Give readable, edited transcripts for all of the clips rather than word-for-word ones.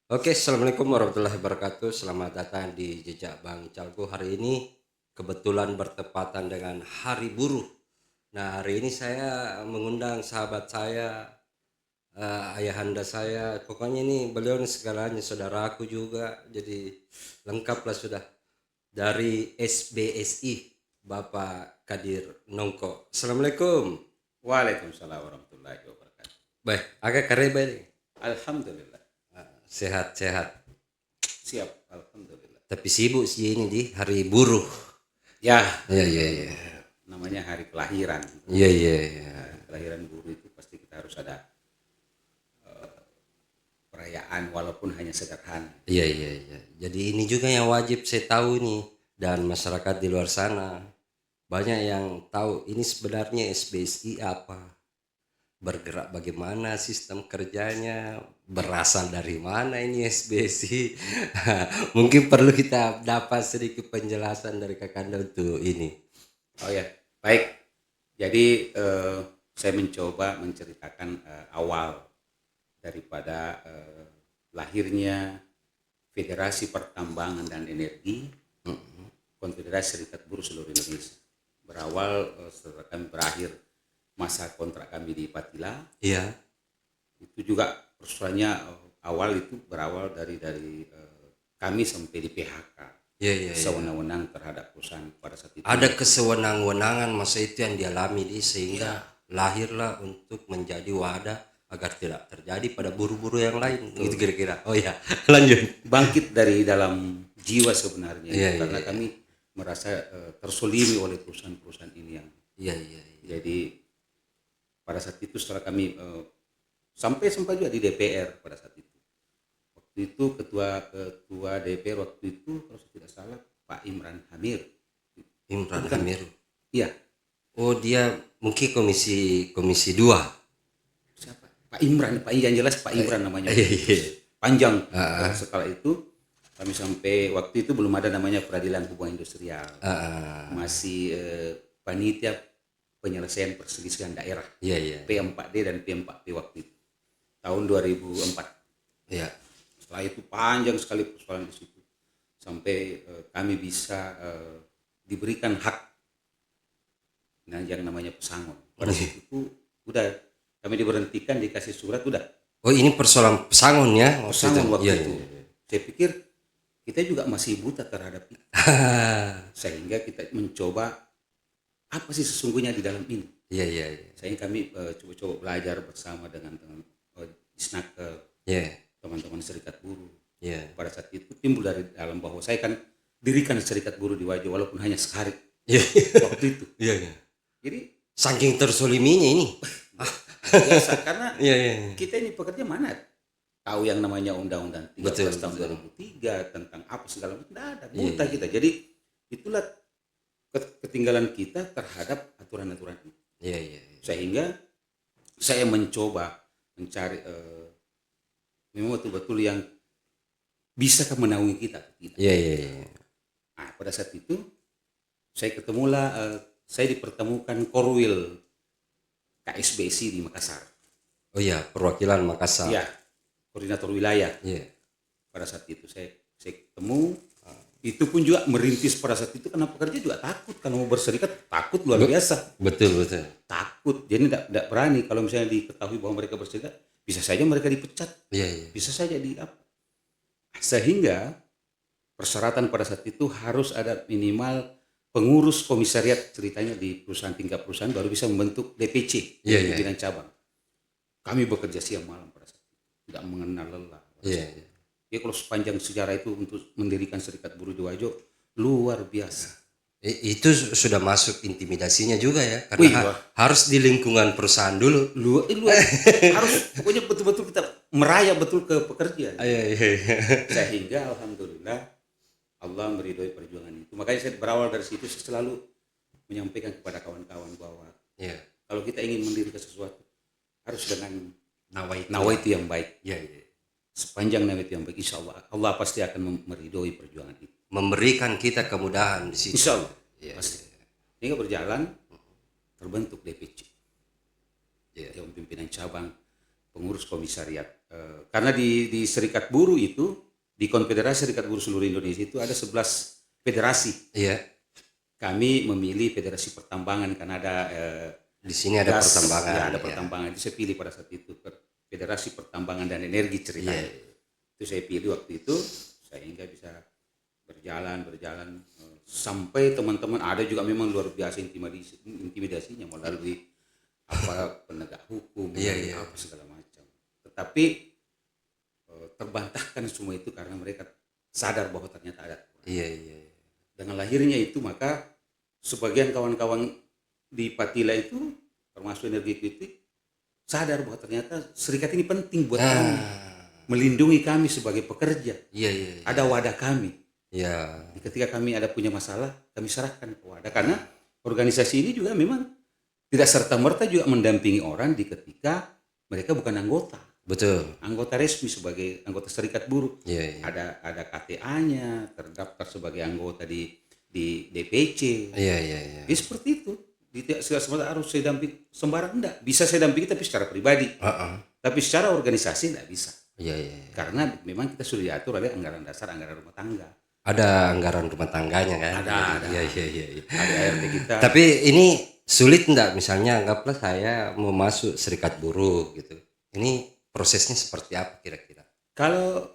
Oke, assalamualaikum warahmatullahi wabarakatuh. Selamat datang di Jejak Bang Calgo. Hari ini kebetulan bertepatan dengan Hari Buruh. Nah, hari ini saya mengundang sahabat saya, ayahanda saya. Pokoknya ini beliau ini segalanya, saudaraku juga. Jadi lengkap lah sudah. Dari SBSI, Bapak Kadir Nongko. Assalamualaikum. Waalaikumsalam warahmatullahi wabarakatuh. Baik, agak kareba ini. Alhamdulillah. Sehat-sehat. Siap, alhamdulillah. Tapi sibuk sih ini di Hari Buruh. Ya, Iya, iya, iya. namanya hari kelahiran. Iya, iya, iya. Kelahiran buruh itu pasti kita harus ada perayaan walaupun hanya sederhana. Iya, iya, iya. Jadi ini juga yang wajib saya tahu nih, dan masyarakat di luar sana banyak yang tahu ini sebenarnya SBSI apa, bergerak bagaimana, sistem kerjanya, berasal dari mana ini SBSI. Mungkin perlu kita dapat sedikit penjelasan dari Kakanda untuk ini. Oh ya, baik. Jadi saya mencoba menceritakan awal daripada lahirnya Federasi Pertambangan dan Energi Konfederasi Serikat Buruh Seluruh Indonesia. Berawal setelah kami berakhir masa kontrak kami di Patila, Iya, itu juga persoalannya awal itu berawal dari kami sampai di PHK, iya, iya, iya. sewenang-wenang terhadap perusahaan pada saat itu. Ada kesewenang-wenangan masa itu yang dialami di sehingga lahirlah untuk menjadi wadah agar tidak terjadi pada buru-buru yang lain. Gitu kira-kira. Oh ya, lanjut. Bangkit dari dalam jiwa sebenarnya Iya, iya, karena kami merasa tersolimi oleh perusahaan-perusahaan ini yang iya, iya, iya. jadi pada saat itu setelah kami sampai juga di DPR pada saat itu. Waktu itu ketua DPR waktu itu kalau saya tidak salah Pak Imran Hamir. Imran Bukan? Hamir. Iya, Oh, dia mungkin komisi komisi 2. siapa? Pak Imran, Pak yang jelas Pak Imran namanya. Iya, iya. Panjang. Setelah itu kami sampai waktu itu belum ada namanya peradilan hubungan industrial. Masih panitia penyelesaian perselisihan daerah. Iya, iya. P4D dan P4P waktu itu. Tahun 2004. Iya. Setelah itu panjang sekali persoalan di situ. Sampai kami bisa diberikan hak yang namanya pesangon. Pada saat itu udah kami diberhentikan, dikasih surat udah. Oh, ini persoalan pesangon ya waktu Pesangon itu. waktu Iya, itu. iya, iya. Saya pikir kita juga masih buta terhadap itu. Sehingga kita mencoba apa sih sesungguhnya di dalam ini. Iya, iya, iya. Sehingga kami coba-coba belajar bersama dengan Disnaker, Iya, teman-teman serikat buruh. iya. Pada saat itu timbul dari dalam bahwa saya kan dirikan serikat buruh di Wajo walaupun hanya sekali Iya, waktu itu. iya, iya. Jadi Saking tersoliminya ini. biasa karena Iya, iya, iya. kita ini pekerja mana tahu yang namanya Undang-Undang 13 Betul, tahun betul. 2003 tentang apa segala macam, tidak ada, Iya, buta iya. kita. Jadi itulah ketinggalan kita terhadap aturan-aturan itu. Iya, iya, iya. Sehingga saya mencoba mencari memang betul-betul yang bisa menaungi kita atau tidak. Iya, iya, iya. Nah, pada saat itu saya ketemulah saya dipertemukan Korwil KSBSI di Makassar. Oh iya, perwakilan Makassar. Iya, koordinator wilayah. Iya. Pada saat itu saya ketemu, itu pun juga merintis pada saat itu karena pekerja juga takut kalau mau berserikat, takut luar biasa, Betul, betul. takut. Jadi tidak berani kalau misalnya diketahui bahwa mereka berserikat, bisa saja mereka dipecat, Iya, iya. bisa saja di apa. Sehingga persyaratan pada saat itu harus ada minimal pengurus komisariat, ceritanya di perusahaan, tingkat perusahaan baru bisa membentuk DPC, Iya, iya. pimpinan cabang. Kami bekerja siang malam pada saat itu, tidak mengenal lelah. Iya, iya. Ya kalau sepanjang sejarah itu untuk mendirikan serikat buruh di Wajo luar biasa. Itu sudah masuk intimidasinya juga ya, karena Wih, wah. harus di lingkungan perusahaan dulu. Luar harus pokoknya betul-betul kita merayap betul ke pekerja. Iya, iya, iya. Sehingga alhamdulillah Allah meridhoi perjuangan itu. Makanya saya berawal dari situ, saya selalu menyampaikan kepada kawan-kawan bahwa Iya. kalau kita ingin mendirikan sesuatu harus dengan Nawaitu. nawaitu yang baik. Iya, iya. Sepanjang nawaitu yang baik, insya Allah Allah pasti akan meridhoi perjuangan itu. Memberikan kita kemudahan di situ. Insya Allah Iya, pasti. Sehingga berjalan terbentuk DPC, iya. Dewan Pimpinan Cabang. pengurus komisariat. Karena di Serikat Buruh itu, di Konfederasi Serikat Buruh seluruh Indonesia itu ada 11 federasi. Iya. Kami memilih Federasi Pertambangan karena ada Di sini ada gas, pertambangan. ya ada ya. pertambangan. Itu saya pilih pada saat itu Federasi Pertambangan dan Energi ceritanya. Iya. Itu saya pilih waktu itu sehingga bisa berjalan sampai teman-teman ada juga memang luar biasa intimidasinya melalui penegak hukum, Iya. apa segala macam. Tetapi terbantahkan semua itu karena mereka sadar bahwa ternyata ada. Iya. Dengan lahirnya itu maka sebagian kawan-kawan di Patila itu termasuk Energi Kritik sadar bahwa ternyata serikat ini penting buat kami, melindungi kami sebagai pekerja. Iya. Ada wadah kami. Iya. Ketika kami ada punya masalah, kami serahkan ke wadah. Karena organisasi ini juga memang tidak serta-merta juga mendampingi orang di ketika mereka bukan anggota. Betul. Anggota resmi sebagai anggota serikat buruh. Iya. Ada KTA-nya, terdaftar sebagai anggota di DPC. Iya. Ya seperti itu. Tidak semata harus saya dampingi sembarang, enggak. Bisa saya dampingi tapi secara pribadi. Tapi secara organisasi enggak bisa. Iya. Karena memang kita sudah diatur oleh anggaran dasar, anggaran rumah tangga. Ada anggaran rumah tangganya kan? Ada. Iya. Ada ART kita. Tapi ini sulit enggak, misalnya anggaplah saya mau masuk serikat buruh gitu. Ini prosesnya seperti apa kira-kira? Kalau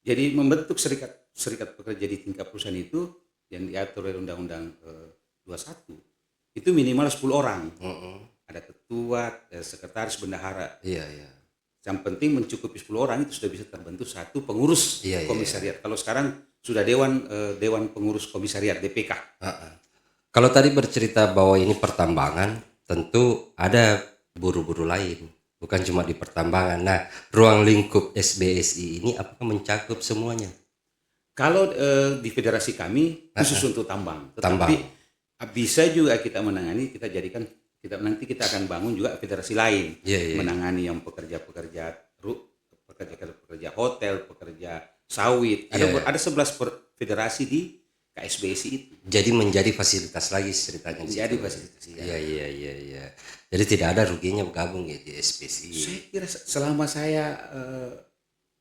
jadi membentuk serikat pekerja di tingkat perusahaan itu yang diatur oleh Undang-Undang 21 itu minimal 10 orang. Ada ketua, sekretaris, bendahara. Iya. Yang penting mencukupi 10 orang itu sudah bisa terbentuk satu pengurus komisariat. Kalau sekarang sudah dewan pengurus komisariat DPK. Kalau tadi bercerita bahwa ini pertambangan, tentu ada buruh-buruh lain, bukan cuma di pertambangan. Nah, ruang lingkup SBSI ini apakah mencakup semuanya? Kalau di federasi kami khusus untuk tambang, tetapi bisa juga kita menangani, nanti kita akan bangun juga federasi lain menangani yang pekerja hotel, pekerja sawit. Ada 11 federasi di KSBSI itu. Jadi menjadi fasilitas lagi ceritanya. Jadi fasilitas. Iya. Jadi tidak ada ruginya bergabung ya di SBSI. Saya kira selama saya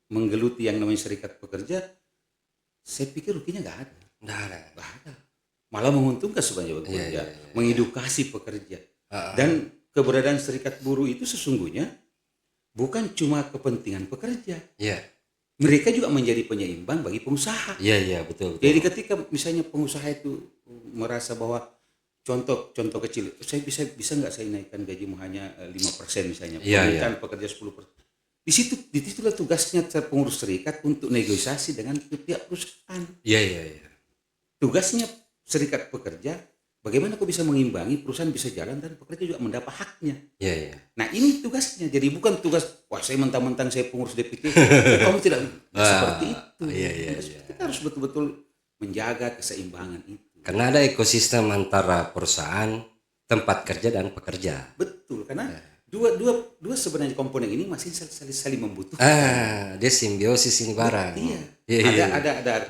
menggeluti yang namanya serikat pekerja, saya pikir ruginya nggak ada. Nggak ada. Malah menguntungkan sebenarnya pekerja, mengedukasi pekerja. Dan keberadaan serikat buruh itu sesungguhnya bukan cuma kepentingan pekerja. Iya. Mereka juga menjadi penyeimbang bagi pengusaha. Iya, betul. Jadi ketika misalnya pengusaha itu merasa bahwa contoh kecil, saya bisa nggak saya naikkan gajimu hanya 5% misalnya, penaikan pekerja 10%. Di situlah tugasnya pengurus serikat untuk negosiasi dengan pihak perusahaan. Iya. Tugasnya serikat pekerja, bagaimana kau bisa mengimbangi perusahaan bisa jalan dan pekerja juga mendapat haknya. Iya. Nah ini tugasnya, jadi bukan tugas saya mentang-mentang saya pengurus DPT, kamu tidak seperti itu. Iya. Kita harus betul-betul menjaga keseimbangan itu. Karena ada ekosistem antara perusahaan, tempat kerja dan pekerja. Betul, karena dua sebenarnya komponen ini masih saling membutuhkan. Dia simbiosis ini barang. Iya.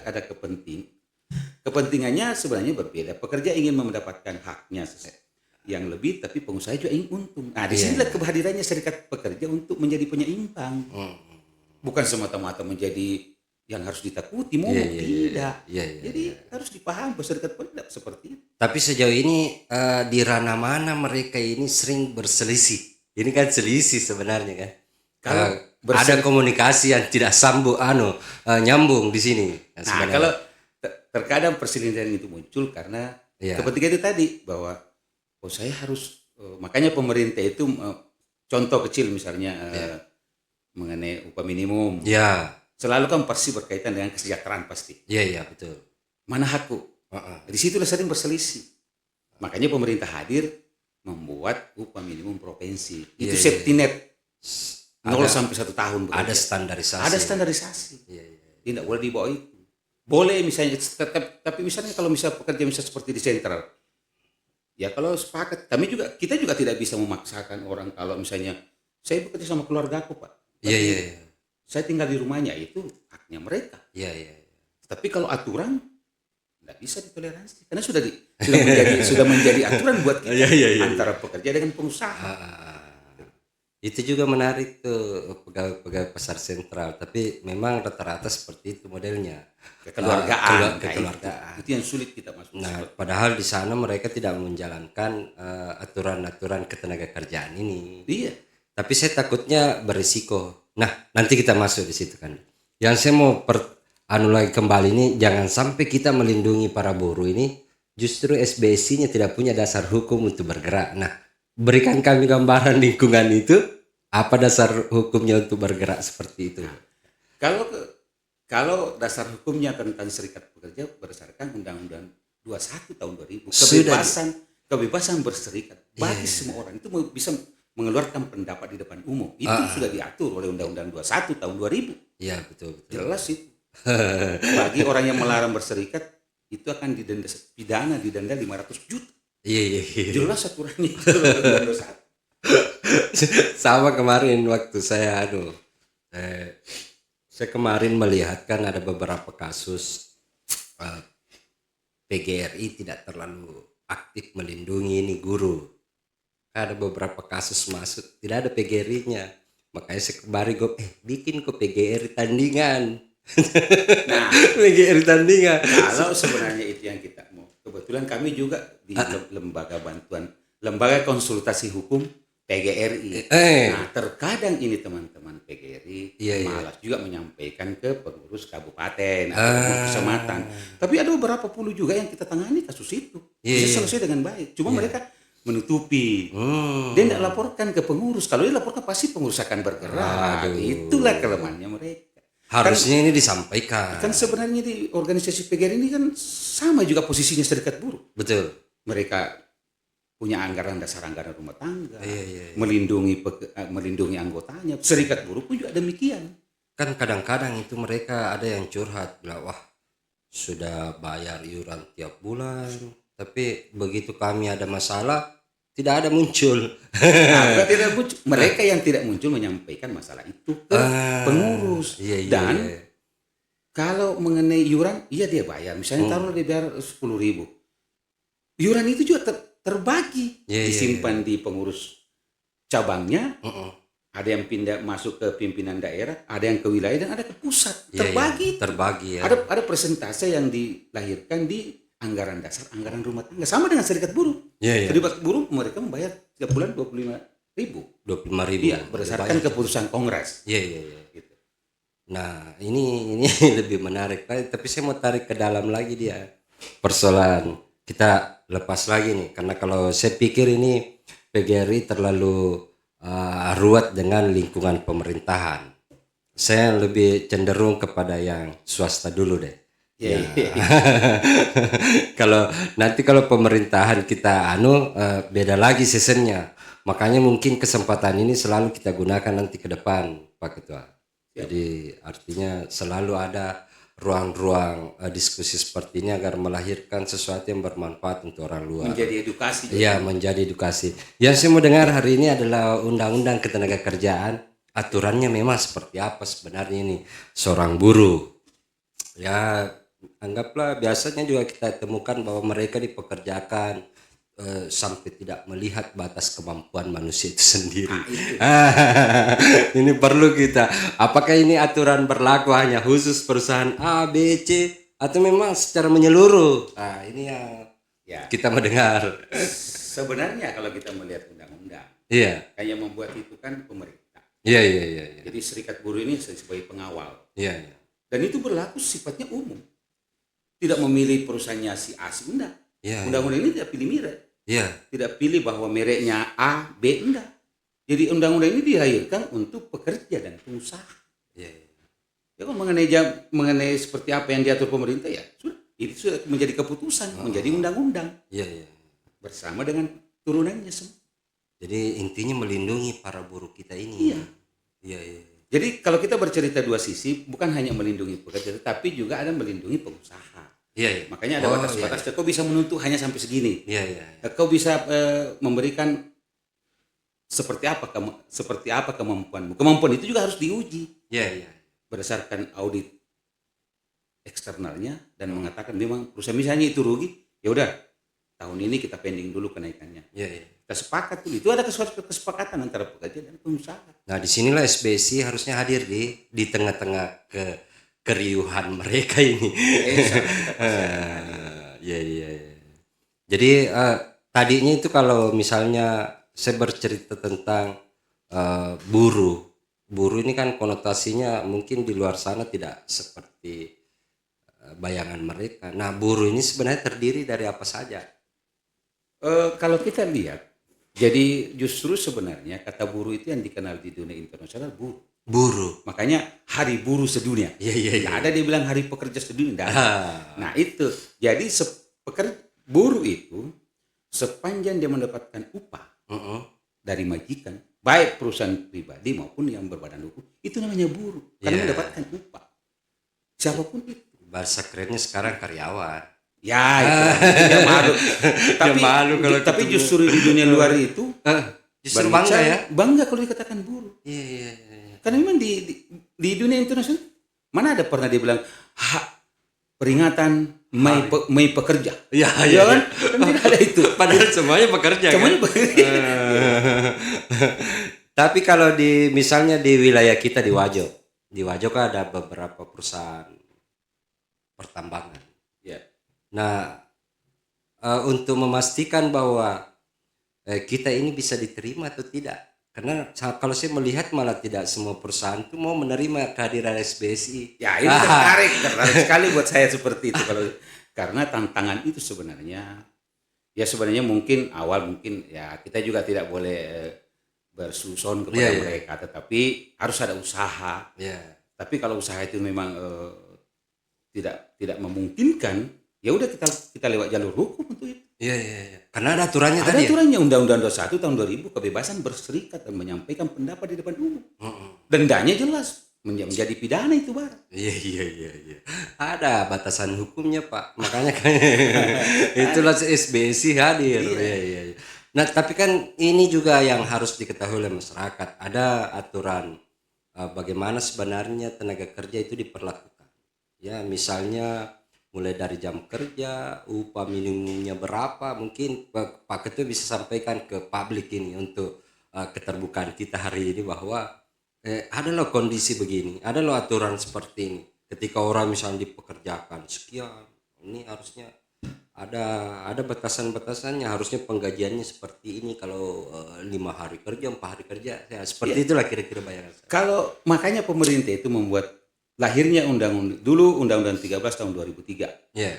Ada kepentingannya sebenarnya berbeda. Pekerja ingin mendapatkan haknya yang lebih, tapi pengusaha juga ingin untung. Nah, di sinilah kehadirannya serikat pekerja untuk menjadi penyeimbang. Bukan semata-mata menjadi yang harus ditakuti, tidak. Jadi harus dipahami bahwa serikat pekerja seperti itu. Tapi sejauh ini di ranah mana mereka ini sering berselisih? Ini kan selisih sebenarnya kan. Kalau ada komunikasi yang tidak nyambung di sini. Nah, kalau terkadang perselisihan itu muncul karena kepentingan itu tadi bahwa saya harus makanya pemerintah itu contoh kecil misalnya mengenai upah minimum. Selalu kan pasti berkaitan dengan kesejahteraan pasti. Iya, betul. Mana hakku? Di situlah sering berselisih. Makanya pemerintah hadir membuat upah minimum provinsi. Itu safety net 0 sampai 1 tahun bekerja. Ada standarisasi. Tidak boleh di bawah itu. Boleh misalnya, tapi misalnya kalau pekerja seperti di sentral, ya kalau sepakat, kita juga tidak bisa memaksakan orang kalau misalnya saya bekerja sama keluarga aku Pak. Iya. Saya tinggal di rumahnya, itu haknya mereka. Iya. Tapi kalau aturan tidak bisa ditoleransi karena sudah menjadi aturan buat kita antara pekerja dengan pengusaha. Itu juga menarik tuh pegawai-pegawai pasar sentral, tapi memang rata-rata seperti itu modelnya. Kekeluargaan. Nah, Kekeluargaan. itu yang sulit kita masuk. Nah, padahal di sana mereka tidak menjalankan aturan-aturan ketenaga kerjaan ini. Iya. Tapi saya takutnya berisiko. Nah, nanti kita masuk di situ kan. Yang saya mau anu lagi kembali ini, jangan sampai kita melindungi para buruh ini, justru SBSI-nya tidak punya dasar hukum untuk bergerak. Nah, berikan kami gambaran lingkungan itu, apa dasar hukumnya untuk bergerak seperti itu? Kalau kalau dasar hukumnya tentang serikat pekerja berdasarkan Undang-Undang 21 tahun 2000, kebebasan berserikat bagi semua orang itu bisa mengeluarkan pendapat di depan umum. Itu sudah diatur oleh Undang-Undang 21 tahun 2000. Iya, betul. Jelas itu. Bagi orang yang melarang berserikat itu akan pidana didenda 500 juta. Iya. Jelas aturannya itu Undang-Undang 21. Sama kemarin waktu saya saya kemarin melihat kan ada beberapa kasus PGRI tidak terlalu aktif melindungi ini guru. Ada beberapa kasus masuk tidak ada PGRI-nya. Makanya saya kemarin bikin kok PGRI tandingan. Nah, PGRI tandingan. kalau sebenarnya itu yang kita mau. Kebetulan kami juga di lembaga konsultasi hukum PGRI. Nah, terkadang ini teman-teman PGRI malas juga menyampaikan ke pengurus kabupaten atau pengurus kecamatan. Tapi ada beberapa puluh juga yang kita tangani kasus itu. Bisa selesai dengan baik. Cuma mereka menutupi. Dia tidak laporkan ke pengurus. Kalau dia laporkan pasti pengurus akan bergerak. Itulah kelemahannya mereka. Harusnya ini disampaikan. Kan sebenarnya di organisasi PGRI ini kan sama juga posisinya serikat buruh. Betul. Mereka punya dasar anggaran rumah tangga, melindungi anggotanya. Serikat buruh pun juga demikian. Kan kadang-kadang itu mereka ada yang curhat, bilang wah sudah bayar iuran tiap bulan, tapi begitu kami ada masalah tidak ada muncul. Tidak muncul. Mereka yang tidak muncul menyampaikan masalah itu ke pengurus. Dan kalau mengenai iuran, iya dia bayar. Misalnya taruh dia bayar 10.000. Iuran itu juga terbagi, disimpan di pengurus cabangnya. Ada yang pindah masuk ke pimpinan daerah, ada yang ke wilayah dan ada ke pusat. Terbagi. Ada persentase yang dilahirkan di anggaran dasar, anggaran rumah tangga, sama dengan serikat buruh. Serikat buruh mereka membayar tiap bulan 25.000. 25.000. Iya, berdasarkan keputusan Kongres. Gitu. Nah, ini lebih menarik. Tapi saya mau tarik ke dalam lagi dia. Persoalan kita lepas lagi nih, karena kalau saya pikir ini PGRI terlalu ruwet dengan lingkungan pemerintahan. Saya lebih cenderung kepada yang swasta dulu deh. Kalau pemerintahan kita beda lagi seasonnya. Makanya mungkin kesempatan ini selalu kita gunakan nanti ke depan, Pak Ketua. Jadi artinya selalu ada ruang-ruang diskusi seperti ini agar melahirkan sesuatu yang bermanfaat untuk orang luar. Menjadi edukasi. Iya, menjadi edukasi. Yang saya mau dengar hari ini adalah Undang-Undang Ketenagakerjaan. Aturannya memang seperti apa sebenarnya ini seorang buruh. Ya, anggaplah biasanya juga kita temukan bahwa mereka dipekerjakan sampai tidak melihat batas kemampuan manusia itu sendiri. Ini perlu kita. Apakah ini aturan berlaku hanya khusus perusahaan A, B, C atau memang secara menyeluruh? Nah, ini yang kita mendengar. Sebenarnya kalau kita melihat undang-undang, yang membuat itu kan pemerintah. Iya. Jadi serikat buruh ini sebagai pengawal. Iya. Dan itu berlaku sifatnya umum. Tidak memilih perusahaannya si A, si enggak. Undang-undang ini tidak pilih merek. Tidak pilih bahwa mereknya A, B, enggak. Jadi undang-undang ini dilahirkan untuk pekerja dan pengusaha. Ya kan mengenai seperti apa yang diatur pemerintah sudah. Itu sudah menjadi keputusan, menjadi undang-undang. Bersama dengan turunannya semua. Jadi intinya melindungi para buruh kita ini. Iya. Jadi kalau kita bercerita dua sisi, bukan hanya melindungi pekerja, tapi juga ada melindungi pengusaha. Makanya ada batas-batas. Kau bisa menuntut hanya sampai segini. Kau bisa memberikan seperti apa kemampuanmu. Kemampuan itu juga harus diuji. Berdasarkan audit eksternalnya dan mengatakan memang perusahaan misalnya itu rugi, ya udah tahun ini kita pending dulu kenaikannya. kita sepakat tuh. Itu ada kesepakatan antara pekerja dan pengusaha. Nah, disinilah SBSI harusnya hadir di tengah-tengah keriuhan mereka ini. Insya Allah kita pasti akan hadir. Iya, iya, iya. Jadi tadinya itu kalau misalnya saya bercerita tentang buruh, buruh ini kan konotasinya mungkin di luar sana tidak seperti bayangan mereka. Nah, buruh ini sebenarnya terdiri dari apa saja? Kalau kita lihat, jadi justru sebenarnya kata buruh itu yang dikenal di dunia internasional buruh. Buruh. Makanya hari buruh sedunia. Iya, iya, iya. Nggak ada dia bilang hari pekerja sedunia. Nggak ada. Ah, Nah itu, jadi buruh itu sepanjang dia mendapatkan upah dari majikan, baik perusahaan pribadi maupun yang berbadan hukum, itu namanya buruh. Karena Iya. mendapatkan upah. Siapapun itu. bahasa kerennya sekarang karyawan. Ya itu tidak malu. Tapi, malu kalau tapi ketemu. justru di dunia luar itu Justru bangga ya. Bangga kalau dikatakan buruh. Iya, iya, iya. Karena memang di dunia internasional mana ada pernah dia bilang hak peringatan Mei pekerja. Iya, Ya iya. kan? Kan tidak ada itu. Padahal semuanya bekerja Semuanya kan. bekerja. Tapi kalau misalnya di wilayah kita di Wajo kan ada beberapa perusahaan pertambangan. Ya. Nah, untuk memastikan bahwa kita ini bisa diterima atau tidak, karena kalau saya melihat malah tidak semua perusahaan itu mau menerima kehadiran SBSI. Ya ini tertarik sekali buat saya seperti itu kalau karena tantangan itu sebenarnya ya sebenarnya mungkin awal mungkin ya kita juga tidak boleh bersusun kepada Iya, iya. mereka, tetapi harus ada usaha. Ya, Tapi kalau usaha itu memang tidak memungkinkan, ya udah kita lewat jalur hukum untuk itu. iya, iya, iya. Karena ada aturannya Ada tadi. aturannya Undang-Undang 21 tahun 2000 kebebasan berserikat dan menyampaikan pendapat di depan umum. Dendanya jelas menjadi pidana itu barang. Iya, iya, iya, iya. Ada batasan hukumnya Pak. Makanya kan itulah SBSI hadir. Iya, iya, iya. Nah, tapi kan ini juga yang harus diketahui oleh masyarakat. Ada aturan bagaimana sebenarnya tenaga kerja itu diperlakukan. Ya, misalnya mulai dari jam kerja, upah minimumnya berapa, mungkin Pak Ketua bisa sampaikan ke publik ini untuk keterbukaan kita hari ini bahwa ada loh kondisi begini, ada loh aturan seperti ini. Ketika orang misalnya dipekerjakan sekian, ini harusnya ada batasan-batasannya, harusnya penggajiannya seperti ini kalau 5 hari kerja, 4 hari kerja, ya seperti itulah kira-kira bayangan saya. Kalau makanya pemerintah itu membuat lahirnya Undang-Undang 13 tahun 2003 Ya,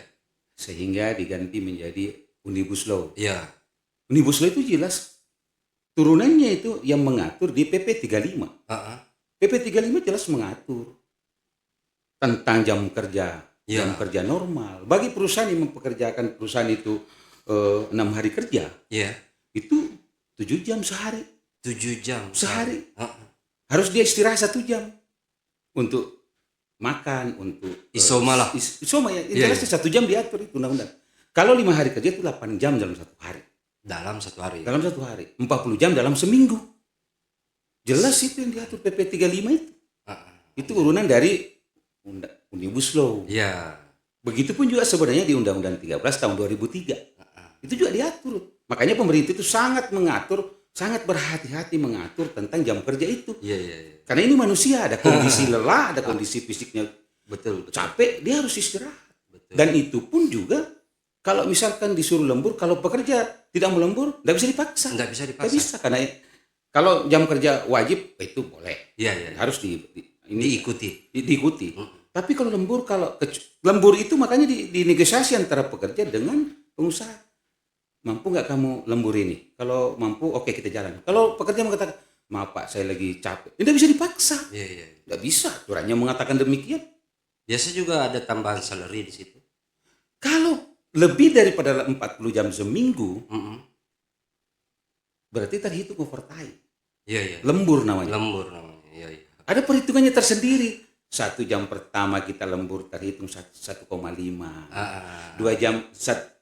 sehingga diganti menjadi Omnibus Law. ya, Omnibus Law itu jelas turunannya itu yang mengatur di PP 35. PP 35 jelas mengatur tentang jam kerja, Ya. jam kerja normal. Bagi perusahaan yang mempekerjakan perusahaan itu 6 hari kerja, ya, itu 7 jam sehari. 7 jam Sehari. Heeh. Harus dia istirahat 1 jam untuk makan, untuk Isoma lah. Isoma ya, Iya, jelas 1 jam diatur itu undang-undang. Kalau 5 hari kerja itu 8 jam dalam 1 hari. Dalam 1 hari. Dalam 1 hari. 40 jam dalam seminggu. Jelas itu yang diatur PP 35 itu. Itu urunan dari Omnibus Law. Iya. Begitupun juga sebenarnya di Undang-Undang 13 tahun 2003. Itu juga diatur. Makanya pemerintah itu sangat berhati-hati mengatur tentang jam kerja itu. Iya, iya, iya. Karena ini manusia, ada kondisi lelah, ada kondisi fisiknya Betul, betul. capek, dia harus istirahat. Betul. Dan itu pun juga kalau misalkan disuruh lembur, kalau pekerja tidak mau lembur, tidak bisa dipaksa. Nggak bisa Nggak dipaksa. bisa karena kalau jam kerja wajib itu boleh, Iya, iya. harus Diikuti. diikuti. Tapi kalau lembur itu makanya dinegosiasi antara pekerja dengan pengusaha. Mampu nggak kamu lembur ini? Kalau mampu, oke kita jalan. Kalau pekerja mengatakan, maaf Pak, saya lagi capek. Tidak bisa dipaksa. Iya, iya. Tidak bisa. Aturannya mengatakan demikian. Biasa juga ada tambahan salary di situ. Kalau lebih daripada 40 jam seminggu, berarti terhitung overtime. Iya, iya. Lembur namanya. Lembur namanya. Iya, iya. Ada perhitungannya tersendiri. 1 jam pertama kita lembur terhitung 1,5. 2 jam,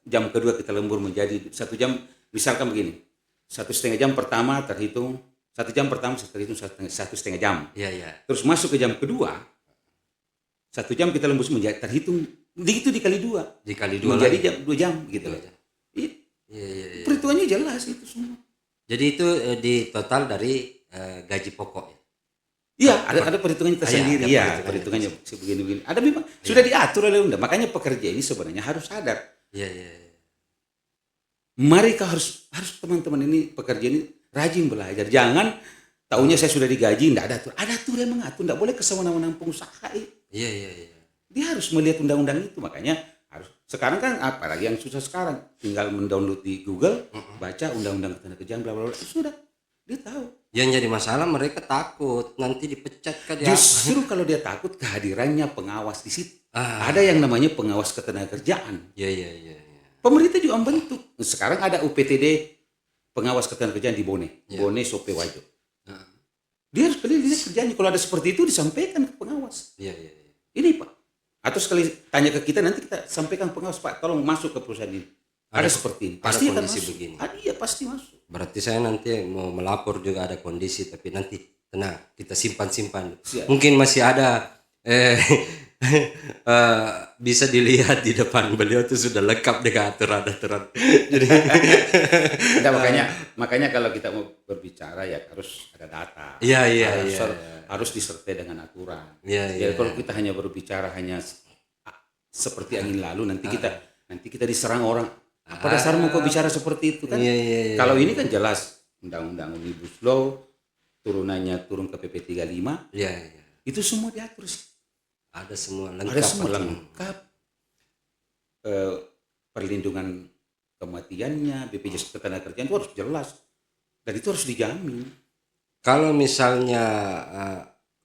jam kedua kita lembur menjadi 1 jam. Misalkan begini, 1,5 jam pertama terhitung 1 jam pertama terhitung 1,5 jam. Iya, iya. Terus masuk ke jam kedua, 1 jam kita lembur menjadi terhitung itu dikali 2. Dikali 2 Menjadi lagi. jam 2 jam gitu. Iya, iya, iya. Perhitungannya jelas itu semua. Jadi itu di total dari gaji pokok ya? Iya, ada perhitungannya tersendiri ada ya, perhitungannya perhitungannya sebegini-begini. Ada memang sudah diatur oleh undang. Makanya pekerja ini sebenarnya harus sadar. Iya, iya, iya. Mereka harus teman-teman ini pekerja ini rajin belajar. Jangan taunya saya sudah digaji, enggak ada atur. Ada atur yang mengatur, enggak boleh kesewenang-wenang pengusaha. Iya, iya, iya. Dia harus melihat undang-undang itu. Makanya harus sekarang kan apalagi yang susah sekarang, tinggal mendownload di Google, baca undang-undang ketenagakerjaan bla bla bla, sudah dia tahu. Yang jadi masalah mereka takut nanti dipecat kan ya. Justru kalau dia takut kehadirannya pengawas di situ. Ah. Ada yang namanya pengawas ketenagakerjaan. Iya, iya, iya, iya. Pemerintah juga membentuk. Sekarang ada UPTD pengawas ketenagakerjaan di Bone, Ya. Bone Sope Wajo. Ah. Dia harus lihat kerjanya. Kalau ada seperti itu disampaikan ke pengawas. Iya, iya, iya. Ini Pak. Atau sekali tanya ke kita nanti kita sampaikan pengawas Pak, tolong masuk ke perusahaan ini. Ada seperti ini. ada Pasti akan kondisi masuk. begini. Iya pasti masuk. Berarti saya nanti mau melapor juga ada kondisi, tapi nanti tenang, kita simpan-simpan. Siap. Mungkin masih ada bisa dilihat di depan beliau itu sudah lengkap dengan aturan-aturan. Jadi Nah, makanya kalau kita mau berbicara ya harus ada data. Iya, iya, harus, iya. harus disertai dengan aturan. Iya, Jadi iya. kalau kita hanya berbicara seperti angin lalu nanti kita diserang orang. Apa dasarmu kok bicara seperti itu kan? Iya, iya, iya. Kalau ini kan jelas undang-undang Omnibus Law turunannya turun ke PP 35 Iya, iya. itu semua diatur sih. Ada semua lengkap. Ada semua Pak. lengkap. Perlindungan kematiannya, BPJS Ketenagakerjaan itu harus jelas dan itu harus dijamin. Kalau misalnya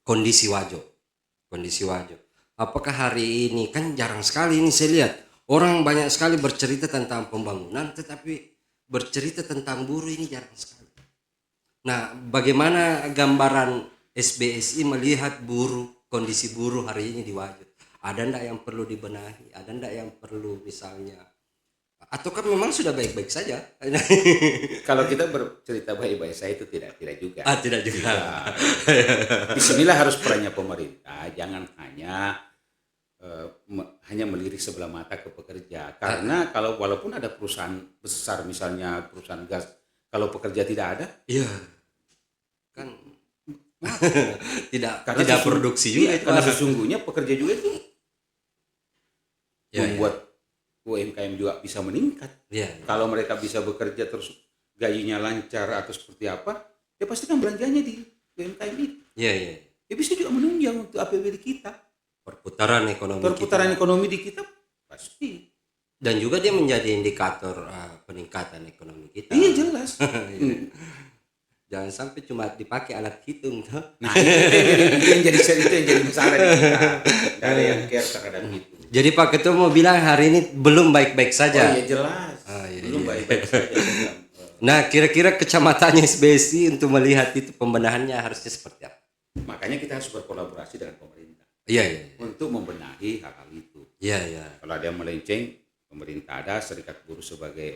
kondisi wajo, apakah hari ini kan jarang sekali ini saya lihat orang banyak sekali bercerita tentang pembangunan, tetapi bercerita tentang buruh ini jarang sekali. Nah, bagaimana gambaran SBSI melihat buruh, kondisi buruh hari ini di Wajo? Ada ndak yang perlu dibenahi? Ada ndak yang perlu misalnya? Ataukah memang sudah baik-baik saja? Kalau kita bercerita baik-baik saya itu tidak juga. Tidak juga. Disinilah harus perannya pemerintah, jangan hanya melirik sebelah mata ke pekerja. Karena kalau walaupun ada perusahaan besar misalnya perusahaan gas, kalau pekerja tidak ada, Iya. Kan tidak produksi juga itu. karena sesungguhnya pekerja juga itu Ya, membuat UMKM juga bisa meningkat. Iya. Kalau mereka bisa bekerja terus gajinya lancar atau seperti apa, ya pasti kan belanjanya di UMKM itu. Iya, iya. Ya bisa juga menunjang untuk APBD kita. Perputaran ekonomi Perputaran kita. ekonomi di kita pasti. Dan juga dia menjadi indikator peningkatan ekonomi kita. Iya jelas. Jangan sampai cuma dipakai alat hitung tuh. Nah itu yang jadi masalah di kita. Tidak ada yang care terhadap itu. Jadi Pak Ketua mau bilang hari ini belum baik-baik Oh saja. iya jelas. Iya, Belum iya. baik-baik saja. Nah, kira-kira kecamatannya SBSI untuk melihat itu pembenahannya harusnya seperti apa? Makanya kita harus berkolaborasi dengan pemerintah Iya, iya. untuk membenahi hal-hal itu. Iya, iya. Kalau ada yang melenceng, pemerintah ada, serikat buruh sebagai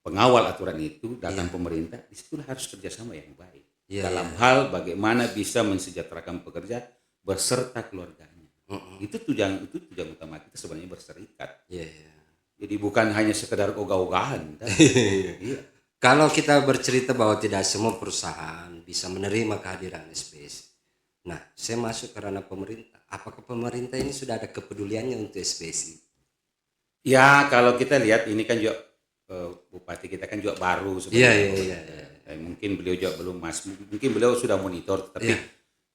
pengawal aturan itu, datang pemerintah, disitulah harus kerjasama yang baik. Iya, dalam hal bagaimana bisa mensejahterakan pekerja beserta keluarganya. Itu tujuan utama kita sebenarnya berserikat. Iya, iya. Jadi bukan hanya sekedar ogah-ogahan. Iya. Kalau kita bercerita bahwa tidak semua perusahaan bisa menerima kehadiran SBSI. Nah, saya masuk ke ranah pemerintah. Apakah pemerintah ini sudah ada kepeduliannya untuk SBSI? Ya kalau kita lihat ini kan juga bupati kita kan juga baru sebenarnya. Iya. Mungkin beliau juga belum mungkin beliau sudah monitor, tapi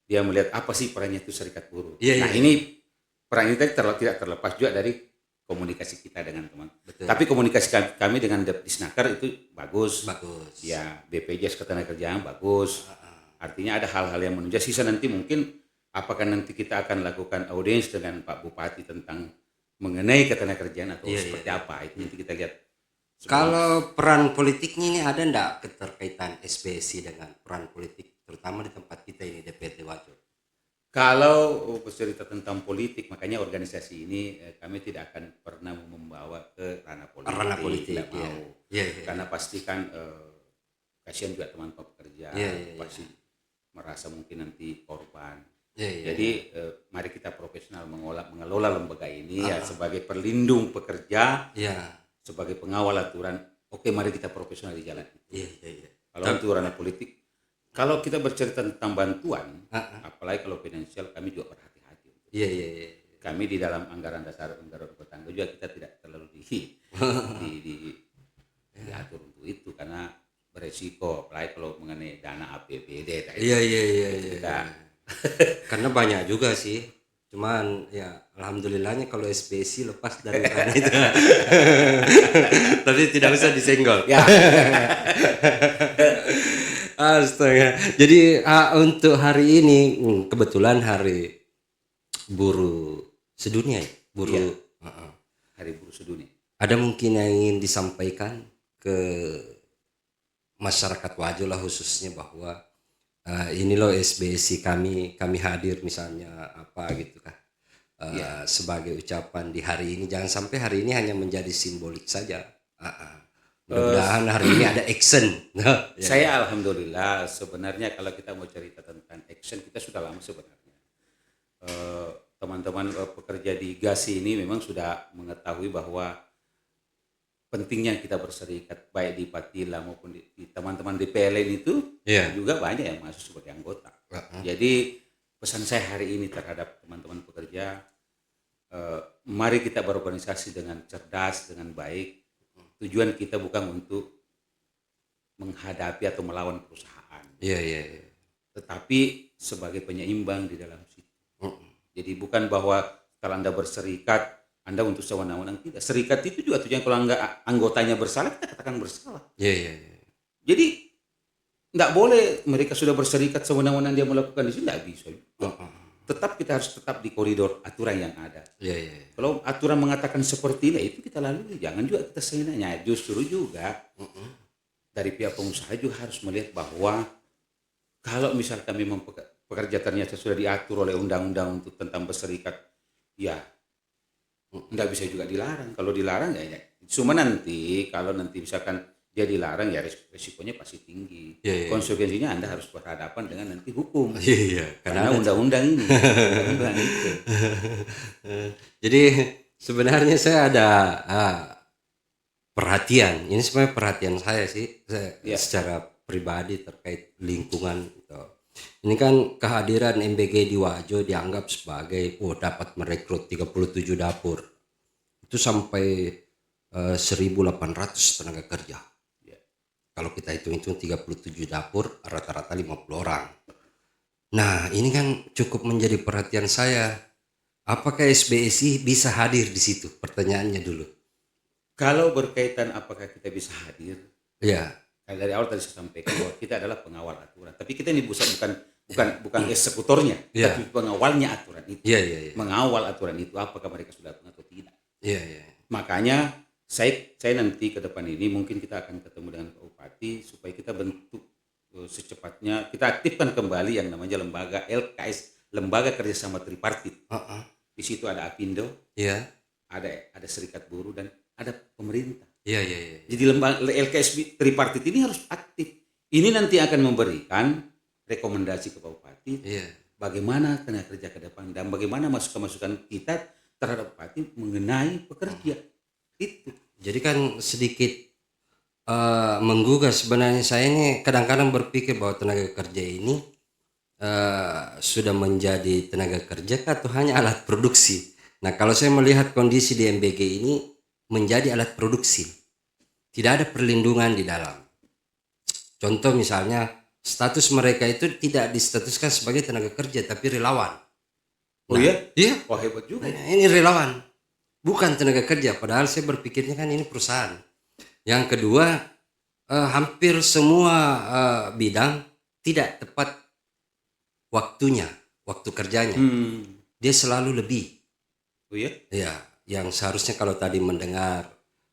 dia melihat apa sih perannya itu serikat buruh. Iya, Nah ini peran ini tidak terlepas juga dari komunikasi kita dengan teman. Betul. Tapi komunikasi kami dengan Depdisnaker itu bagus. Bagus. Ya BPJS Ketenagakerjaan bagus. Artinya ada hal-hal yang menunjang. Sisa nanti mungkin apakah nanti kita akan lakukan audiens dengan Pak Bupati tentang mengenai ketenagakerjaan atau seperti apa, itu nanti kita lihat. Kalau peran politiknya ini ada enggak keterkaitan SBSI dengan peran politik, terutama di tempat kita ini DPT Wajo? Kalau bercerita tentang politik, makanya organisasi ini kami tidak akan pernah membawa ke ranah politik. Ranah politik, tidak mau. Iya. Karena pastikan kasihan juga teman pekerja, pasti merasa mungkin nanti korban. Jadi mari kita profesional mengelola lembaga ini ya sebagai perlindung pekerja, sebagai pengawal aturan Oke, mari kita profesional di jalan itu. Iya, iya, iya. Kalau untuk ranah politik, kalau kita bercerita tentang bantuan, Ah, apalagi kalau finansial, kami juga berhati-hati. iya, iya, iya. Kami di dalam anggaran dasar anggaran rumah tangga juga kita tidak terlalu diatur untuk itu karena beresiko, apalagi kalau mengenai dana APBD tadi. Iya, iya, iya, iya. Kita Karena banyak juga sih. Cuman ya alhamdulillahnya kalau SBSI lepas dari kan itu. Tapi tidak usah disenggol. ya Astaga. Jadi untuk hari ini kebetulan hari buruh sedunia ya. Buruh. Iya. Heeh. Hari Buruh Sedunia. Ada mungkin yang ingin disampaikan ke masyarakat Wajo lah khususnya bahwa ini loh SBSI kami hadir misalnya apa gitu kan. Sebagai ucapan di hari ini jangan sampai hari ini hanya menjadi simbolik saja. Mudah-mudahan hari ini ada action. Ya. Saya alhamdulillah sebenarnya kalau kita mau cerita tentang action kita sudah lama sebenarnya. Teman-teman pekerja di GASI ini memang sudah mengetahui bahwa pentingnya kita berserikat baik di Patila maupun di teman-teman di PLN itu Iya. juga banyak yang masuk sebagai anggota. Jadi pesan saya hari ini terhadap teman-teman pekerja, mari kita berorganisasi dengan cerdas, dengan baik. Tujuan kita bukan untuk menghadapi atau melawan perusahaan, Iya, iya, iya. tetapi sebagai penyeimbang di dalam situ. Jadi bukan bahwa kalau Anda berserikat, Anda untuk sewenang-wenang, tidak. Serikat itu juga tujuan kalau anggotanya bersalah, kita katakan bersalah. Iya, iya, iya. Jadi tidak boleh mereka sudah berserikat sewenang-wenang dia melakukan di sini, tidak bisa. Tetap kita harus tetap di koridor aturan yang ada. Iya, iya, iya. Kalau aturan mengatakan seperti ini, itu kita lalui. Jangan juga kita seenaknya. Justru juga dari pihak pengusaha juga harus melihat bahwa kalau misalkan memang pekerja ternyata sudah diatur oleh undang-undang untuk tentang berserikat, ya tidak bisa juga dilarang. Kalau dilarang ya, cuma nanti kalau nanti misalkan dia dilarang ya resikonya pasti tinggi. Iya, iya. Konsekuensinya Anda harus berhadapan dengan nanti hukum. Iya, iya. Karena undang-undang ini, undang-undang itu. Jadi sebenarnya saya ada perhatian. Ini sebenarnya perhatian saya sih, secara pribadi terkait lingkungan. Gitu. Ini kan kehadiran MBG di Wajo dianggap sebagai dapat merekrut 37 dapur. Itu sampai 1.800 tenaga kerja. Kalau kita hitung-hitung 37 dapur, rata-rata 50 orang. Nah, ini kan cukup menjadi perhatian saya. Apakah SBSI bisa hadir di situ? Pertanyaannya dulu. Kalau berkaitan apakah kita bisa hadir, Ya, dari awal tadi saya sampaikan bahwa kita adalah pengawal aturan. Tapi kita ini bukan eksekutornya, Iya. tapi pengawalnya aturan itu. iya, iya, iya. Mengawal aturan itu apakah mereka sudah datang atau tidak. Iya, iya. Makanya saya nanti ke depan ini mungkin kita akan ketemu dengan Pak Bupati supaya kita bentuk secepatnya, kita aktifkan kembali yang namanya lembaga LKS, Lembaga Kerjasama Tripartit. Di situ ada Apindo, Iya, ada Serikat Buruh dan ada pemerintah. iya, iya, iya. Jadi lembaga LKS Tripartit ini harus aktif. Ini nanti akan memberikan rekomendasi ke Pak Bupati Iya. bagaimana tenaga kerja ke depan dan bagaimana masukan-masukan kita terhadap Bupati mengenai pekerja. Itu. Jadi kan sedikit menggugah sebenarnya saya ini kadang-kadang berpikir bahwa tenaga kerja ini sudah menjadi tenaga kerja atau hanya alat produksi. Nah, kalau saya melihat kondisi di MBG ini menjadi alat produksi. Tidak ada perlindungan di dalam. Contoh misalnya status mereka itu tidak distatuskan sebagai tenaga kerja tapi relawan. Oh iya? Iya. Wah hebat juga. Nah, ini relawan. Bukan tenaga kerja, padahal saya berpikirnya kan ini perusahaan. Yang kedua, hampir semua bidang tidak tepat waktunya, waktu kerjanya. Dia selalu lebih. Oh iya? Ya, yang seharusnya kalau tadi mendengar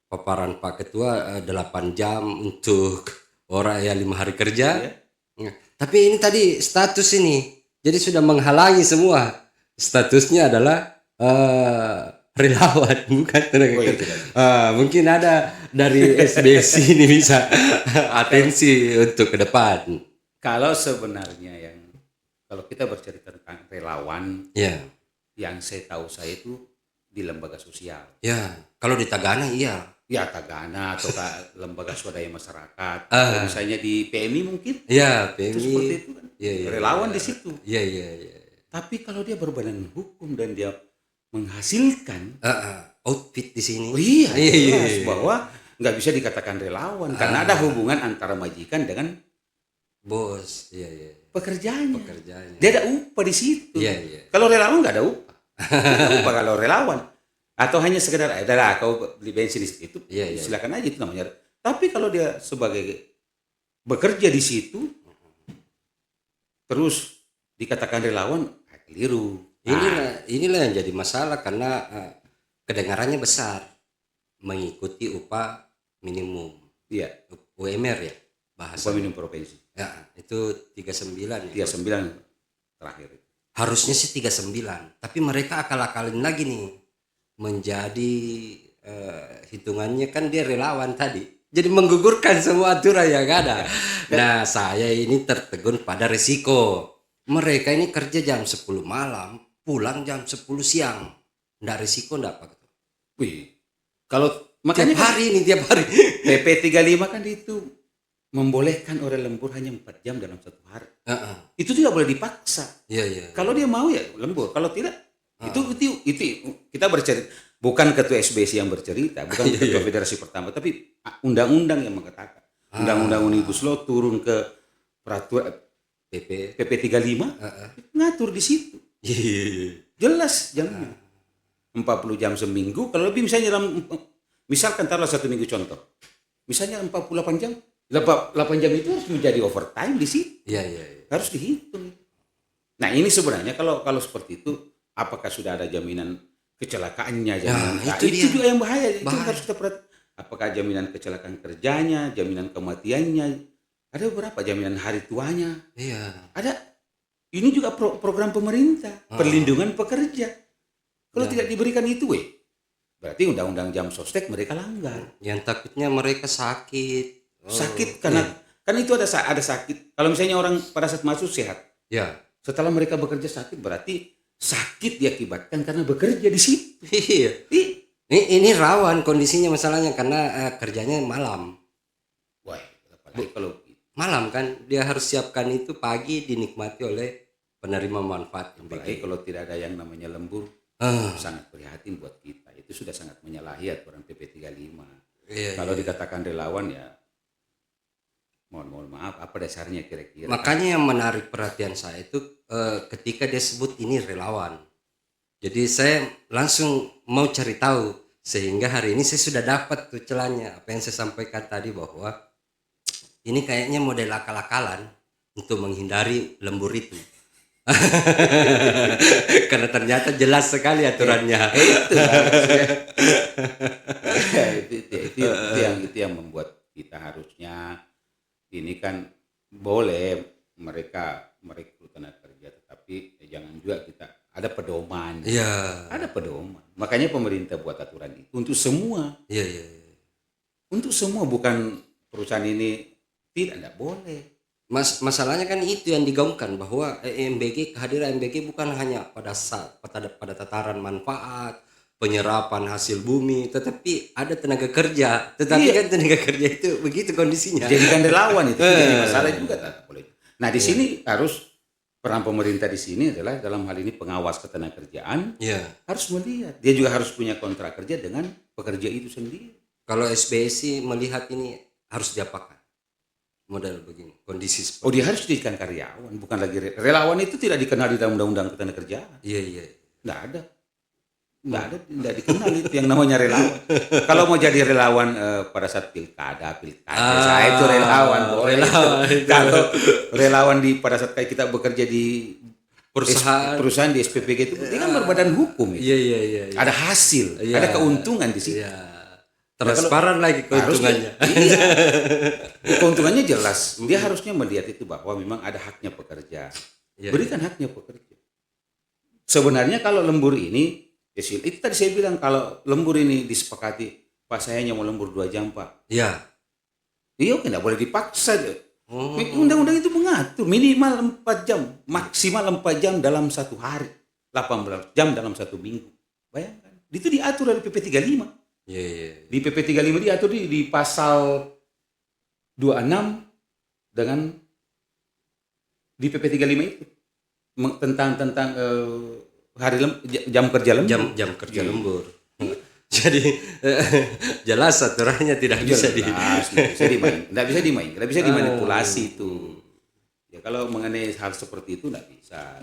paparan Pak Ketua 8 jam untuk orang ya 5 hari kerja. Iya. Nah, tapi ini tadi status ini, jadi sudah menghalangi semua. Statusnya adalah relawan bukan tenaga kerja. Mungkin ada dari SBS ini bisa atensi untuk ke depan. Kalau sebenarnya kalau kita bercerita tentang relawan, Ya, yang saya tahu saya itu di lembaga sosial. ya. Kalau di Tagana iya. ya Tagana atau lembaga swadaya masyarakat, atau Ah, misalnya di PMI mungkin, ya itu PMI. seperti itu kan. Iya, iya, Relawan iya. di situ. Iya, iya, iya. Tapi kalau dia berbadan hukum dan dia menghasilkan, Outfit di sini. oh iya, Iya, iya, jelas iya. bahwa nggak bisa dikatakan relawan karena ada hubungan antara majikan dengan Bos, iya, iya. pekerjaannya. Pekerjaannya. Dia ada upah di situ. Iya, iya. Kalau relawan nggak ada upah. Nggak ada upah kalau relawan. Atau hanya sekedar, adalah kau beli bensin di situ, Iya, iya. silakan aja itu namanya. Tapi kalau dia sebagai bekerja di situ, terus dikatakan relawan, keliru. Inilah yang jadi masalah karena kedengarannya besar mengikuti upah minimum Iya, UMR ya upah bahasa. minimum provinsi. Ya, itu 39 ya. 39 terakhir. Harusnya sih 39, tapi mereka akal-akalin lagi nih. Menjadi hitungannya kan dia relawan tadi. Jadi menggugurkan semua aturan yang ada. Nah, saya ini tertegun pada risiko. Mereka ini kerja jam 10 malam, pulang jam 10 siang. Nggak risiko nggak Pak Ketua? Wih, kalau Tiap makanya kan hari nih, tiap hari. PP 35 kan itu membolehkan orang lembur hanya 4 jam dalam satu hari. Heeh. Itu tidak boleh dipaksa. Iya, iya. Kalau dia mau ya lembur, kalau tidak itu kita bercerita, bukan ketua SBC yang bercerita, bukan ketua federasi pertama, tapi undang-undang yang mengatakan. Undang-undang Omnibus Law turun ke peraturan PP. PP 35 ngatur di situ. Iya. Jelas jamnya. 40 jam seminggu, kalau lebih misalnya misalkan taruhlah 1 minggu contoh. Misalnya 48 jam. 8 jam itu harus menjadi overtime di situ. Iya, iya, iya. Harus dihitung. Nah, ini sebenarnya kalau seperti itu, apakah sudah ada jaminan kecelakaannya, jaminan itu itu dia. juga yang bahaya. Itu Bahaya. harus kita perhatikan. Apakah jaminan kecelakaan kerjanya, jaminan kematiannya, ada beberapa jaminan hari tuanya. Iya. Ada. Ini juga program pemerintah, perlindungan pekerja. Kalau tidak diberikan itu, berarti undang-undang jam sostek mereka langgar. Yang takutnya mereka sakit. Sakit karena itu ada sakit. Kalau misalnya orang pada saat masuk sehat, Ya. setelah mereka bekerja sakit, berarti sakit diakibatkan karena bekerja di situ. Iya. Ih, Ini rawan kondisinya masalahnya karena kerjanya malam. wah, apalagi kalau Malam kan dia harus siapkan itu pagi dinikmati oleh penerima manfaat apalagi MBG. kalau tidak ada yang namanya lembur, Ah, sangat prihatin buat kita. Itu sudah sangat menyalahi aturan PP 35. iya, Kalau iya. dikatakan relawan ya mohon maaf, apa dasarnya kira-kira? Makanya yang menarik perhatian saya itu ketika dia sebut ini relawan. Jadi saya langsung mau cari tahu sehingga hari ini saya sudah dapat tuh celahnya apa yang saya sampaikan tadi bahwa ini kayaknya model akal-akalan untuk menghindari lembur itu. Karena ternyata jelas sekali aturannya. Itu harusnya. itu yang membuat kita harusnya ini kan boleh mereka merekrut tenaga kerja, tetapi jangan juga kita ada pedoman. Iya. Ada pedoman. Makanya pemerintah buat aturan itu untuk semua. Iya, iya, iya. Untuk semua, bukan perusahaan ini tidak boleh. Masalahnya kan itu yang digaungkan bahwa MBG, kehadiran MBG bukan hanya pada tataran manfaat, penyerapan hasil bumi, tetapi ada tenaga kerja. Tetapi kan tenaga kerja itu begitu kondisinya. Jadikan relawan itu jadi masalah juga tak boleh. Nah, di sini harus peran pemerintah di sini adalah dalam hal ini pengawas ketenagakerjaan Iya. harus melihat. Dia juga harus punya kontrak kerja dengan pekerja itu sendiri. Kalau SBSI melihat ini harus diapakan? Model begini, kondisi seperti Oh, dia harus dijadikan karyawan, bukan lagi relawan. Itu tidak dikenal di dalam undang-undang ketenagakerjaan. Iya, iya. Nggak ada. Tidak dikenal itu yang namanya relawan. Kalau mau jadi relawan pada saat pilkada, saya itu relawan. Boleh relawan itu. Kalau relawan pada saat kayak kita bekerja di perusahaan di SPPG itu, dia kan berbadan hukum. Iya, iya, iya, iya. Ada hasil, Iya. ada keuntungan di situ. Iya. Transparan lagi keuntungannya. Iya. Keuntungannya jelas. Dia harusnya melihat itu bahwa memang ada haknya pekerja. Iya, Berikan haknya pekerja. Sebenarnya kalau lembur ini, itu tadi saya bilang kalau lembur ini disepakati, Pak saya hanya mau lembur 2 jam Pak. Iya. Iya, tidak boleh dipaksa. Oh. Undang-undang itu mengatur minimal 4 jam, maksimal 4 jam dalam satu hari, 18 jam dalam 1 minggu. Bayangkan, itu diatur oleh PP 35. Iya, iya. Di PP 35 diatur di pasal 26 dengan di PP 35 itu tentang jam kerja lembur. Jam kerja Iya. lembur. Jadi jelas aturannya tidak bisa Jelas, nggak bisa dimain, nggak bisa dimanipulasi itu. Ya kalau mengenai hal seperti itu nggak bisa.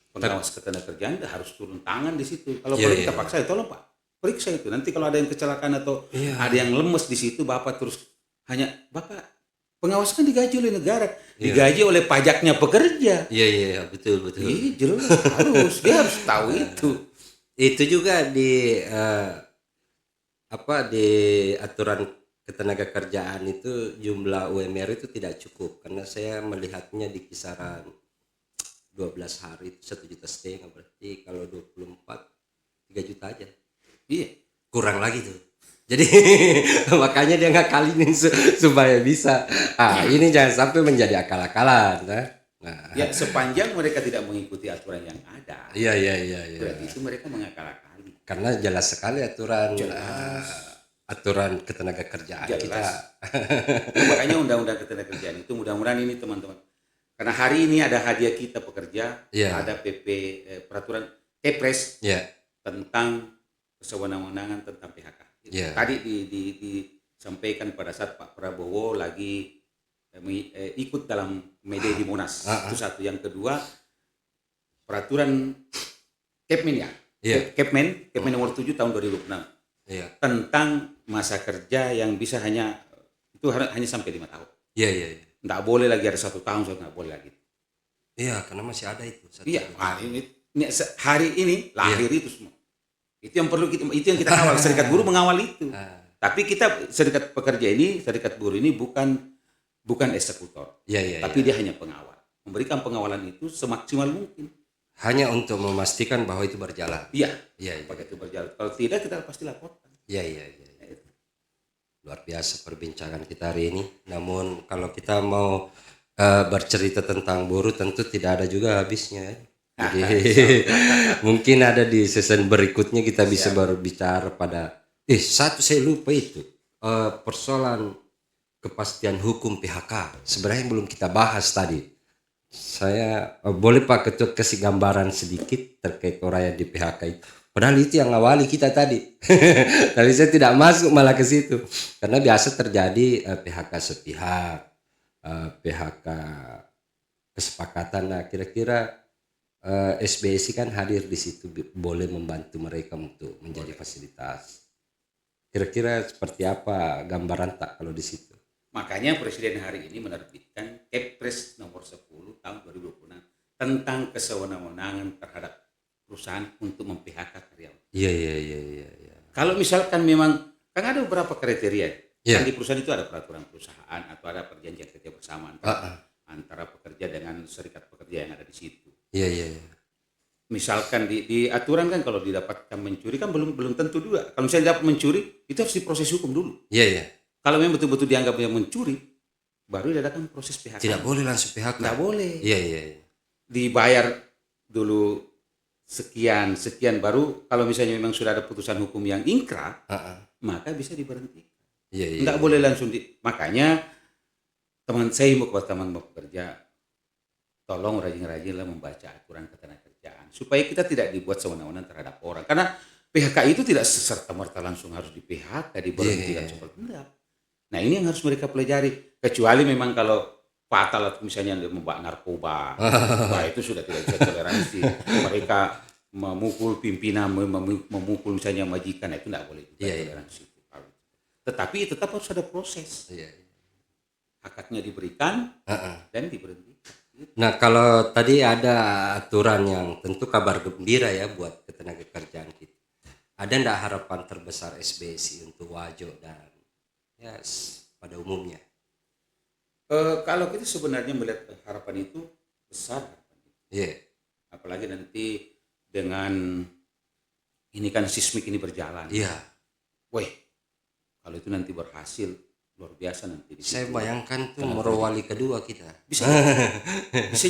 Pengawas ketenagakerjaan harus turun tangan di situ. Kalau Iya, perlu iya, kita paksa, tolong Pak, periksa itu. Nanti kalau ada yang kecelakaan atau Iya. ada yang lemes di situ, Bapak terus hanya Bapak pengawas kan digaji oleh negara, digaji oleh pajaknya pekerja. Iya, iya, betul, betul. Iya jelas dia harus tahu itu. Itu juga di di aturan ketenagakerjaan itu jumlah UMR itu tidak cukup, karena saya melihatnya di kisaran 12 hari itu 1,5 juta, berarti kalau 24 3 juta aja, Iya. kurang lagi tuh. Jadi makanya dia ngakalin supaya bisa. Ini jangan sampai menjadi akal-akalan. Nah, Ya sepanjang mereka tidak mengikuti aturan yang ada, iya, iya, iya, iya. berarti itu mereka mengakal-akali. Karena jelas sekali aturan ketenagakerjaan Jelas. kita. Makanya undang-undang ketenagakerjaan itu mudah-mudahan ini teman-teman. Karena hari ini ada hadiah kita pekerja, Iya. ada PP peraturan Kepres Ya, tentang kesewenang-wenangan tentang PHK. Iya. Tadi disampaikan pada saat Pak Prabowo lagi ikut dalam Mede di Monas. Itu satu. Yang kedua, peraturan Kepmen ya. Iya. Kepmen nomor 7 tahun 2006 iya, tentang masa kerja yang bisa hanya sampai 5 tahun. iya, iya, iya. Nggak boleh lagi ada 1 tahun, nggak boleh lagi. Iya, karena masih ada itu. Iya, hari ini lahir itu semua. Itu yang perlu itu yang kita kawal. Serikat Buruh mengawal itu. Tapi kita serikat buruh ini bukan eksekutor. Iya, iya. Tapi dia hanya pengawal. Memberikan pengawalan itu semaksimal mungkin. Hanya untuk memastikan bahwa itu berjalan. Iya. Iya, iya. Apakah itu berjalan? Kalau tidak kita pasti laporkan. Iya, iya, iya. Luar biasa perbincangan kita hari ini. Namun kalau kita mau bercerita tentang buruh tentu tidak ada juga habisnya. Jadi mungkin ada di season berikutnya kita bisa baru bicara pada satu saya lupa itu persoalan kepastian hukum PHK. Sebenarnya belum kita bahas tadi. Saya boleh Pak Ketua kasih gambaran sedikit terkait orang yang di PHK itu. Padahal itu yang awali kita tadi. Tapi saya tidak masuk malah ke situ. Karena biasa terjadi PHK sepihak, PHK kesepakatan. Nah, kira-kira SBSI kan hadir di situ, boleh membantu mereka untuk menjadi fasilitas. Kira-kira seperti apa gambaran tak kalau di situ? Makanya Presiden hari ini menerbitkan Kepres nomor 10 tahun 2026 tentang kesewenang-wenangan terhadap perusahaan untuk mem-PHK karyawan. Iya, iya, iya, iya. Kalau misalkan memang kan ada beberapa kriteria. Iya. Kan di perusahaan itu ada peraturan perusahaan atau ada perjanjian kerja bersama antara pekerja dengan serikat pekerja yang ada di situ. Iya, iya, iya. Misalkan di aturan kan kalau didapatkan mencuri kan belum tentu juga. Kalau misalnya dapat mencuri itu harus diproses hukum dulu. Iya, iya. Kalau memang betul-betul dianggap yang mencuri, baru diadakan proses PHK. Tidak boleh langsung PHK. Nggak boleh. Iya, iya, iya. Dibayar dulu sekian baru kalau misalnya memang sudah ada putusan hukum yang ingkrah, maka bisa diberhentikan. Iya, iya. Nggak boleh langsung makanya teman saya mau kepada teman bekerja, tolong rajin-rajinlah membaca aturan ketenagakerjaan supaya kita tidak dibuat sewenang-wenang terhadap orang. Karena PHK itu tidak serta-merta langsung harus di PHK, diberhentikan seperti enggak. Nah ini yang harus mereka pelajari. Kecuali memang kalau fatal atau misalnya membawa narkoba, nah itu sudah tidak bisa toleransi. Mereka memukul pimpinan, memukul misalnya majikan, itu tidak boleh toleransi. Tetapi tetap harus ada proses. Hak-haknya diberikan dan diberhentikan. Nah, kalau tadi ada aturan yang tentu kabar gembira ya buat ketenagakerjaan kita. Ada enggak harapan terbesar SBSI untuk Wajo dan pada umumnya? Kalau kita sebenarnya melihat harapan itu besar. Iya. Apalagi nanti dengan ini kan sismik ini berjalan. Iya. Weh, kalau itu nanti berhasil luar biasa nanti. Saya bayangkan tuh merowali kedua kita. Bisa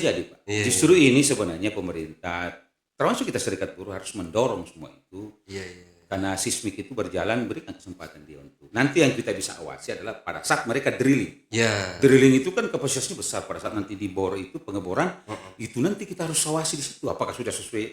jadi Pak. Justru ini sebenarnya pemerintah, termasuk kita serikat buruh harus mendorong semua itu. Iya, iya. Karena seismik itu berjalan, berikan kesempatan dia untuk. Nanti yang kita bisa awasi adalah pada saat mereka drilling. Ya. Drilling itu kan kapasitasnya besar. Pada saat nanti dibor itu pengeboran, itu nanti kita harus awasi di situ. Apakah sudah sesuai?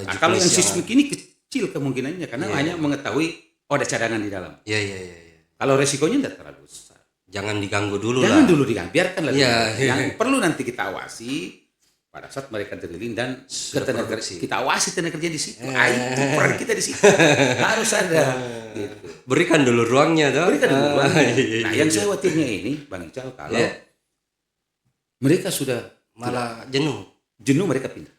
Nah, kalau yang seismik ini kecil kemungkinannya karena hanya mengetahui ada cadangan di dalam. Iya. Kalau resikonya tidak terlalu besar. Jangan diganggu dulu Jangan lah. dulu diganggu, biarkanlah. Iya. Yang perlu nanti kita awasi pada saat mereka drilling dan kita awasi tenaga kerja di situ. Itu peran kita di situ harus ada. Gitu. Berikan dulu ruangnya toh. Berikan dulu ruangnya. Iya. Nah, yang saya khawatirnya ini, Bang Ical, kalau mereka sudah malah jenuh. mereka pindah.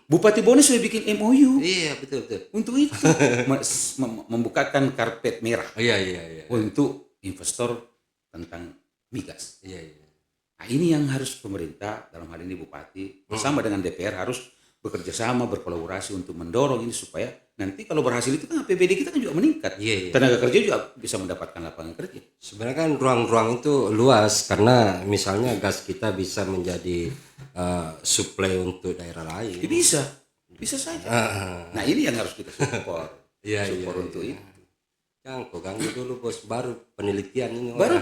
Bupati Bone sudah bikin MOU Iya, betul. untuk itu membukakan karpet merah Iya. untuk investor tentang migas. Iya. Nah, ini yang harus pemerintah, dalam hal ini Bupati, bersama dengan DPR harus bekerja sama, berkolaborasi untuk mendorong ini supaya nanti kalau berhasil itu kan APBD kita kan juga meningkat. Iya. Tenaga kerja juga bisa mendapatkan lapangan kerja. Sebenarnya kan ruang-ruang itu luas karena misalnya gas kita bisa menjadi suplai untuk daerah lain. Ya bisa saja. Nah, ini yang harus kita support. Support untuk itu. Jangan kok ganggu dulu bos, baru penelitian ini Baru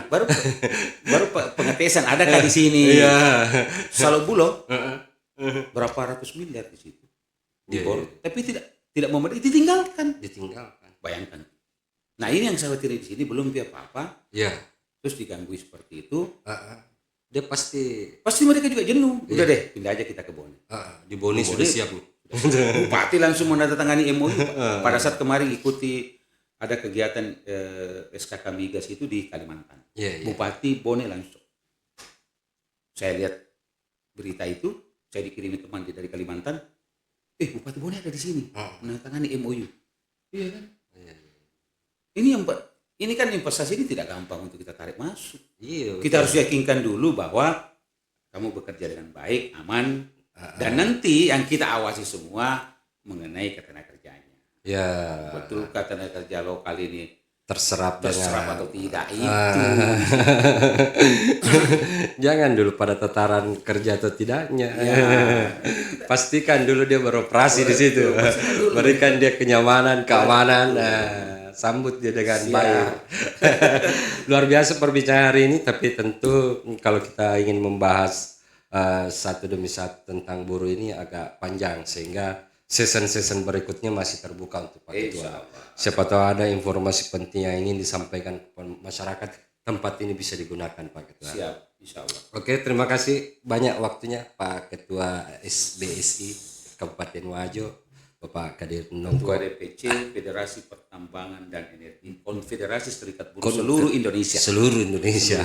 pengetesan adakah di sini? Iya. Salo Bulo berapa ratus miliar di situ. Dibor, tapi tidak memadai, ditinggalkan. Bayangkan. Nah, ini yang saya khawatir di sini belum apa-apa. Iya. Terus diganggu seperti itu. Dia pasti Mereka juga jenuh. Udah deh, pindah aja kita ke Bone. Di Bone sudah siap nih. Bupati langsung menandatangani MOU. Pada saat kemarin ikuti ada kegiatan SKK migas itu di Kalimantan. Bupati Bone langsung. Saya lihat berita itu, saya dikirimi teman dari Kalimantan. Bupati Bone ada di sini, menandatangani MOU. Iya kan? Ini kan investasi ini tidak gampang untuk kita tarik masuk. Iya. Kita harus yakinkan dulu bahwa kamu bekerja dengan baik, aman, dan nanti yang kita awasi semua mengenai ketenaga kerjanya. Ya. Betul tenaga kerja lokal ini terserap atau tidak itu. Jangan dulu pada tataran kerja atau tidaknya. Pastikan dulu dia beroperasi di situ. Berikan dia kenyamanan, keamanan. Sambut dia dengan baik. Luar biasa perbincangan hari ini, tapi tentu kalau kita ingin membahas satu demi satu tentang buruh ini agak panjang sehingga season berikutnya masih terbuka untuk Pak Ketua. Siapa tahu ada informasi penting yang ingin disampaikan kepada masyarakat, tempat ini bisa digunakan Pak Ketua. Siap, insya Allah. Oke, terima kasih banyak waktunya Pak Ketua SBSI Kabupaten Wajo, Bapak Kadir Nongko. Ketua DPC Federasi Pertambangan dan Energi Konfederasi Serikat Buruh seluruh Indonesia. Seluruh Indonesia.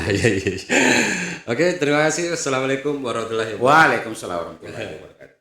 Oke, terima kasih. Assalamualaikum warahmatullahi wabarakatuh. Waalaikumsalam warahmatullahi wabarakatuh.